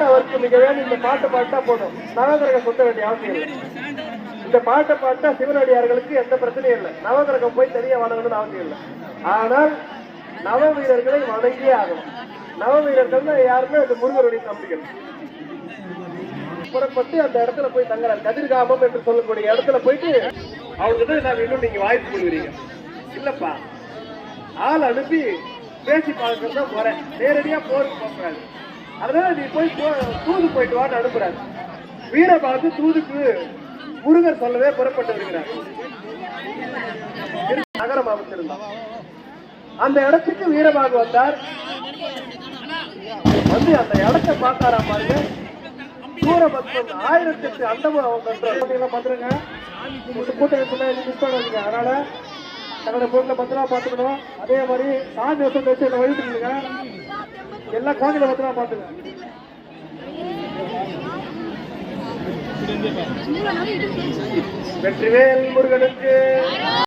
அவருக்கு மிக வேணும் இந்த பாட்டை பாட்டா போதும், நவகிரகம் சொல்ல வேண்டிய அவசியம் இல்லை. இந்த பாட்டை பாட்டா சிவனடியார்களுக்கு எந்த பிரச்சனையும் இல்லை, நவகிரகம் போய் தனியா வணங்கணும்னு அவசியம் இல்லை. ஆனால் நவ வீரர்களை வணங்கியே ஆகணும். நவ வீரர்கள் யாருமே அந்த முருகருடைய தம்பிகள். புறப்பட்டு அந்த இடத்துல போய் தங்குறாரு, கதிர்காமம் என்று சொல்லக்கூடிய இடத்துல போயிட்டு அவர்கிட்ட நான் இன்னும் நீங்க வாய்ப்பு கொடுக்குறீங்க இல்லப்பா, ஆள் அனுப்பி பேசி பார்க்கறது தான் போறேன், நேரடியா போருக்கு போறாரு. அதனால நீ போய் தூது போயிட்டு வான்னு அனுப்புறாரு. வீரபாகு தூதுக்கு முருகர் சொல்லவே புறப்பட்டு வருகிறார். நகரம் அமைச்சிருந்தான். அந்த இடத்துக்கு வீரபாகு வந்தார். வந்து அந்த இடத்தை பார்த்தாரா பாருங்க, சூரபத்மன் 1008 அண்டமும் அவன் கண்ட்ரோல் பாத்துருங்க. கூட்டம் மிஸ் பண்ணாதீங்க. அதனால தன்னோட பொருளை பத்திரமா பாத்துக்கணும். அதே மாதிரி சாமி வசம் வச்சு என்ன வழிபட்டுருங்க. எல்லா குழந்தைகளை பத்திரமா பாத்துங்க. வெற்றிவேல் முருகனுக்கு